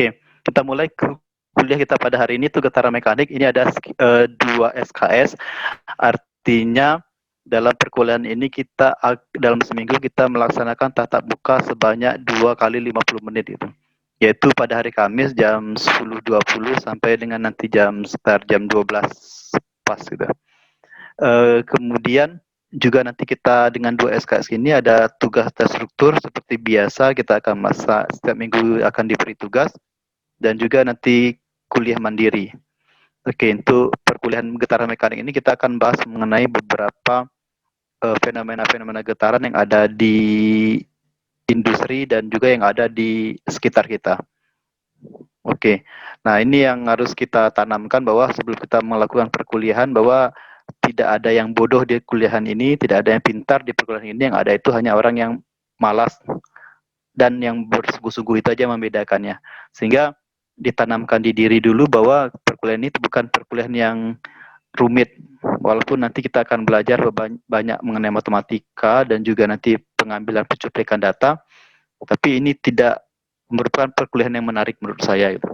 Oke, kita mulai kuliah kita pada hari ini tuh getaran mekanik. Ini ada 2 SKS, artinya dalam perkuliahan ini kita dalam seminggu kita melaksanakan tatap muka sebanyak 2 kali 50 menit itu. Yaitu pada hari Kamis jam 10.20 sampai dengan nanti sekitar jam 12 pas gitu. Kemudian juga nanti kita dengan 2 SKS ini ada tugas terstruktur seperti biasa, kita akan setiap minggu akan diberi tugas dan juga nanti kuliah mandiri. Oke, untuk perkuliahan getaran mekanik ini kita akan bahas mengenai beberapa fenomena-fenomena getaran yang ada di industri dan juga yang ada di sekitar kita. Oke, nah ini yang harus kita tanamkan bahwa sebelum kita melakukan perkuliahan bahwa tidak ada yang bodoh di kuliahan ini, tidak ada yang pintar di perkuliahan ini, yang ada itu hanya orang yang malas dan yang bersungguh-sungguh itu aja membedakannya. Sehingga ditanamkan di diri dulu bahwa perkuliahan ini bukan perkuliahan yang rumit, walaupun nanti kita akan belajar banyak mengenai matematika dan juga nanti pengambilan pencuplikan data, tapi ini tidak merupakan perkuliahan yang menarik menurut saya gitu.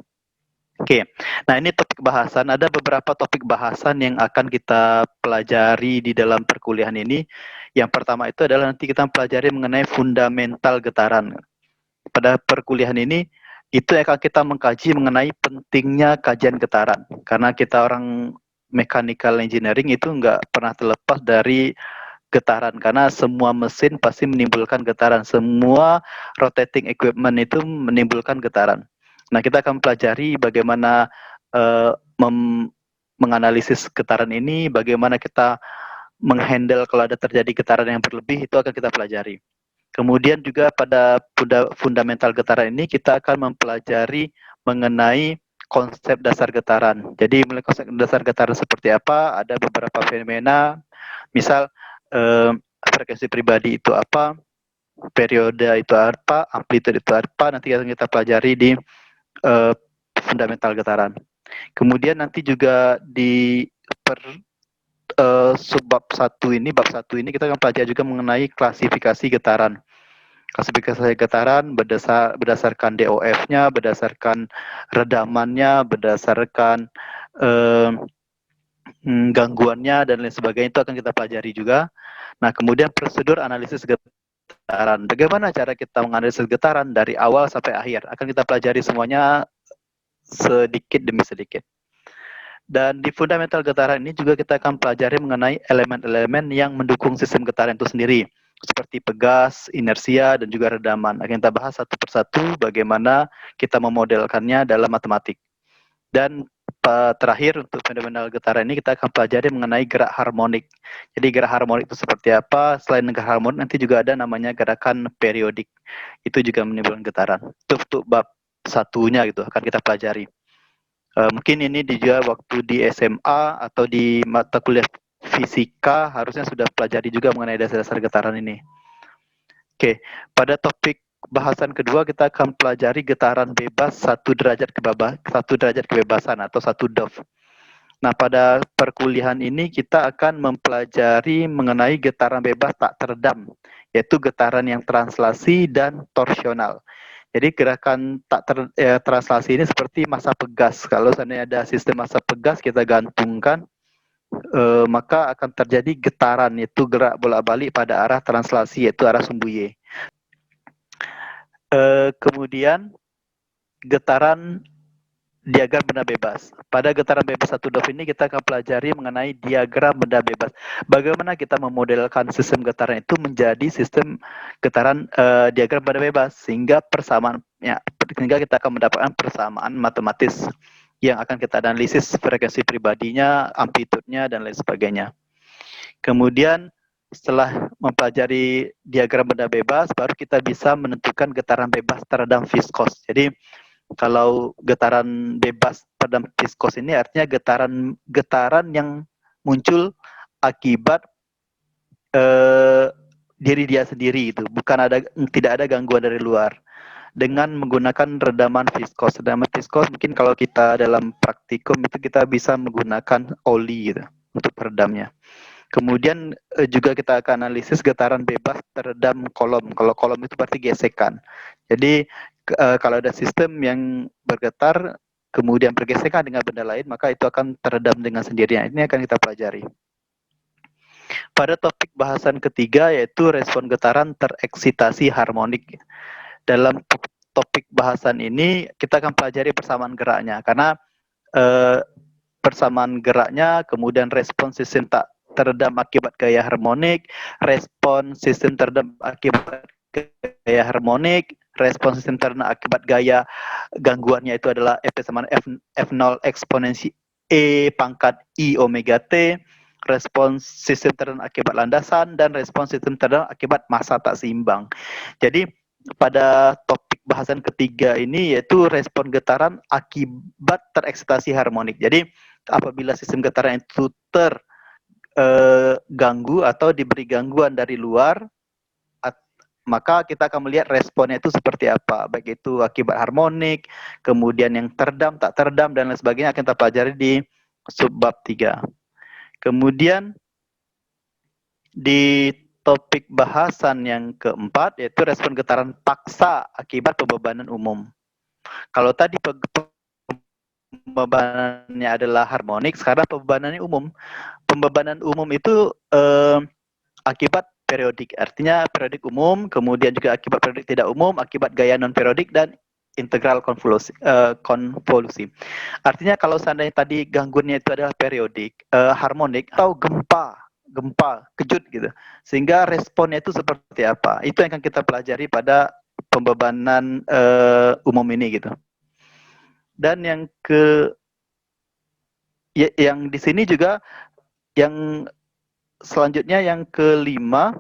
Oke, nah ini topik bahasan, ada beberapa topik bahasan yang akan kita pelajari di dalam perkuliahan ini. Yang pertama itu adalah nanti kita pelajari mengenai fundamental getaran. Pada perkuliahan ini, itu akan kita mengkaji mengenai pentingnya kajian getaran. Karena kita orang mechanical engineering itu nggak pernah terlepas dari getaran, karena semua mesin pasti menimbulkan getaran, semua rotating equipment itu menimbulkan getaran. Nah, kita akan pelajari bagaimana menganalisis getaran ini, bagaimana kita menghandle kalau ada terjadi getaran yang berlebih, itu akan kita pelajari. Kemudian juga pada fundamental getaran ini kita akan mempelajari mengenai konsep dasar getaran. Jadi mulai konsep dasar getaran seperti apa, ada beberapa fenomena, misal frekuensi pribadi itu apa, periode itu apa, amplitude itu apa, nanti akan kita pelajari di fundamental getaran. Kemudian nanti juga di bab 1 ini kita akan pelajari juga mengenai klasifikasi getaran. Klasifikasi getaran berdasarkan DOF-nya, berdasarkan redamannya, berdasarkan gangguannya dan lain sebagainya, itu akan kita pelajari juga. Nah, kemudian prosedur analisis getaran. Bagaimana cara kita menganalisis getaran dari awal sampai akhir? Akan kita pelajari semuanya sedikit demi sedikit. Dan di fundamental getaran ini juga kita akan pelajari mengenai elemen-elemen yang mendukung sistem getaran itu sendiri, seperti pegas, inersia, dan juga redaman. Akan kita bahas satu persatu bagaimana kita memodelkannya dalam matematik. Dan terakhir untuk fundamental getaran ini kita akan pelajari mengenai gerak harmonik. Jadi gerak harmonik itu seperti apa? Selain gerak harmonik nanti juga ada namanya gerakan periodik. Itu juga menimbulkan getaran. Itu untuk bab satunya gitu akan kita pelajari. Mungkin ini juga waktu di SMA atau di mata kuliah fisika harusnya sudah pelajari juga mengenai dasar-dasar getaran ini. Oke, pada topik bahasan kedua kita akan pelajari getaran bebas 1 derajat kebebasan atau 1 DOF. Nah, pada perkuliahan ini kita akan mempelajari mengenai getaran bebas tak teredam, yaitu getaran yang translasi dan torsional. Jadi gerakan translasi ini seperti massa pegas. Kalau seandainya ada sistem massa pegas kita gantungkan, maka akan terjadi getaran, yaitu gerak bolak-balik pada arah translasi, yaitu arah sumbu Y. Kemudian getaran diagram benda bebas. Pada getaran bebas 1 DOF ini kita akan pelajari mengenai diagram benda bebas. Bagaimana kita memodelkan sistem getaran itu menjadi sistem getaran diagram benda bebas sehingga kita akan mendapatkan persamaan matematis yang akan kita analisis frekuensi pribadinya, amplitudenya dan lain sebagainya. Kemudian setelah mempelajari diagram benda bebas, baru kita bisa menentukan getaran bebas terhadap viskos. Jadi kalau getaran bebas pada viskos ini artinya getaran yang muncul akibat diri dia sendiri itu, tidak ada gangguan dari luar. Dengan menggunakan redaman viskos. Redaman viskos mungkin kalau kita dalam praktikum itu kita bisa menggunakan oli gitu untuk peredamnya. Kemudian juga kita akan analisis getaran bebas teredam kolom. Kalau kolom itu berarti gesekan. Jadi kalau ada sistem yang bergetar, kemudian bergesekan dengan benda lain, maka itu akan teredam dengan sendirinya. Ini akan kita pelajari. Pada topik bahasan ketiga yaitu respon getaran tereksitasi harmonik. Dalam topik bahasan ini kita akan pelajari persamaan geraknya, karena persamaan geraknya, kemudian respon sistem tak teredam akibat gaya harmonik, respon sistem teredam akibat gaya harmonik, respon sistem teredam akibat gaya gangguannya itu adalah F sama F0 eksponensi E pangkat I omega T, respon sistem teredam akibat landasan, dan respon sistem teredam akibat massa tak seimbang. Jadi pada topik bahasan ketiga ini yaitu respon getaran akibat tereksitasi harmonik. Jadi apabila sistem getaran itu terganggu atau diberi gangguan dari luar, maka kita akan melihat responnya itu seperti apa, baik itu akibat harmonik, kemudian yang teredam, tak teredam, dan lain sebagainya akan kita pelajari di subbab 3. Kemudian di topik bahasan yang keempat yaitu respon getaran paksa akibat pembebanan umum. Kalau tadi pembebanannya adalah harmonik, sekarang pembebanannya umum. Pembebanan umum itu akibat periodik, artinya periodik umum, kemudian juga akibat periodik tidak umum, akibat gaya non periodik, dan integral konvolusi. Artinya kalau seandainya tadi gangguannya itu adalah periodik, harmonik, atau gempa kejut gitu, sehingga responnya itu seperti apa, itu yang akan kita pelajari pada pembebanan umum ini gitu. Dan yang yang di sini juga yang selanjutnya yang kelima,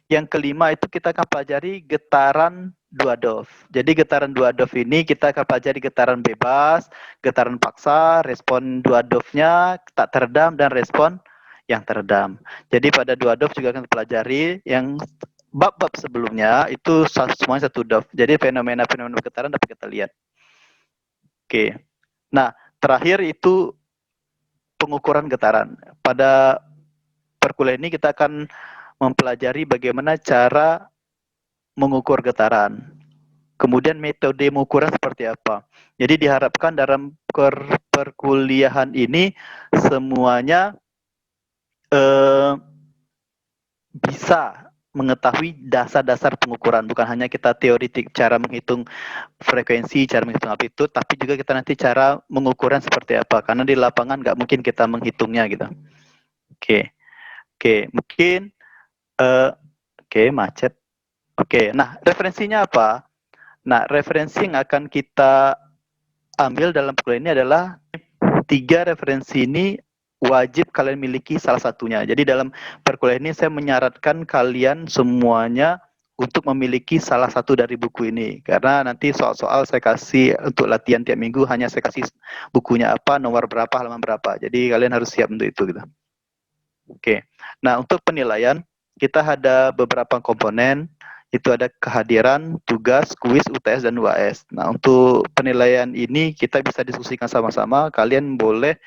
yang kelima itu kita akan pelajari getaran Dwadov. Jadi getaran Dwadov ini kita akan pelajari getaran bebas, getaran paksa, respon Dwadovnya tak teredam, dan respon yang teredam. Jadi pada Dwadov juga akan pelajari yang bab-bab sebelumnya itu semuanya satu dov. Jadi fenomena-fenomena getaran dapat kita lihat. Nah, terakhir itu pengukuran getaran. Pada perkuliahan ini kita akan mempelajari bagaimana cara mengukur getaran. Kemudian metode mengukurnya seperti apa. Jadi diharapkan dalam perkuliahan ini semuanya bisa mengetahui dasar-dasar pengukuran, bukan hanya kita teoritik cara menghitung frekuensi, cara menghitung amplitude, tapi juga kita nanti cara mengukurnya seperti apa, karena di lapangan nggak mungkin kita menghitungnya gitu. Mungkin macet. Nah referensinya apa? Nah referensi yang akan kita ambil dalam perkuliahan ini adalah 3 referensi ini wajib kalian miliki salah satunya. Jadi dalam perkuliahan ini saya menyarankan kalian semuanya untuk memiliki salah satu dari buku ini, karena nanti soal-soal saya kasih untuk latihan tiap minggu, hanya saya kasih bukunya apa, nomor berapa, halaman berapa. Jadi kalian harus siap untuk itu gitu. Nah untuk penilaian kita ada beberapa komponen, itu ada kehadiran, tugas, kuis, UTS, dan UAS. Nah untuk penilaian ini kita bisa diskusikan sama-sama. Kalian boleh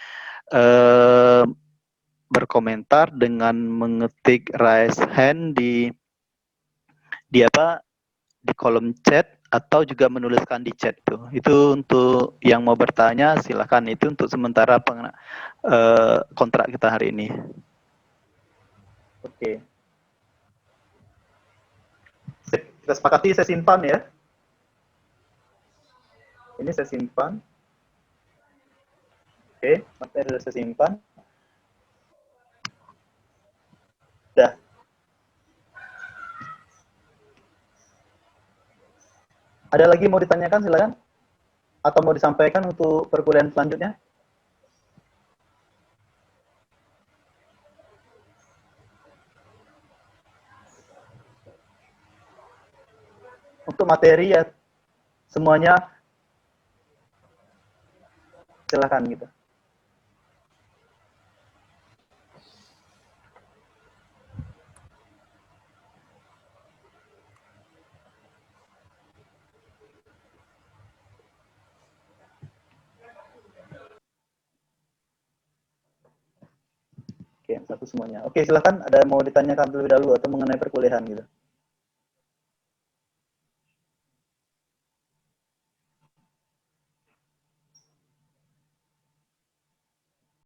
berkomentar dengan mengetik raise hand di kolom chat, atau juga menuliskan di chat tuh. Itu untuk yang mau bertanya silahkan. Itu untuk sementara kontrak kita hari ini. Kita sepakati saya simpan ya. Ini saya simpan. Materi sudah saya simpan. Dah. Ada lagi mau ditanyakan silakan, atau mau disampaikan untuk perkuliahan selanjutnya? Untuk materi ya semuanya silakan gitu. Satu semuanya. Silakan, ada mau ditanyakan terlebih dahulu atau mengenai perkuliahan gitu.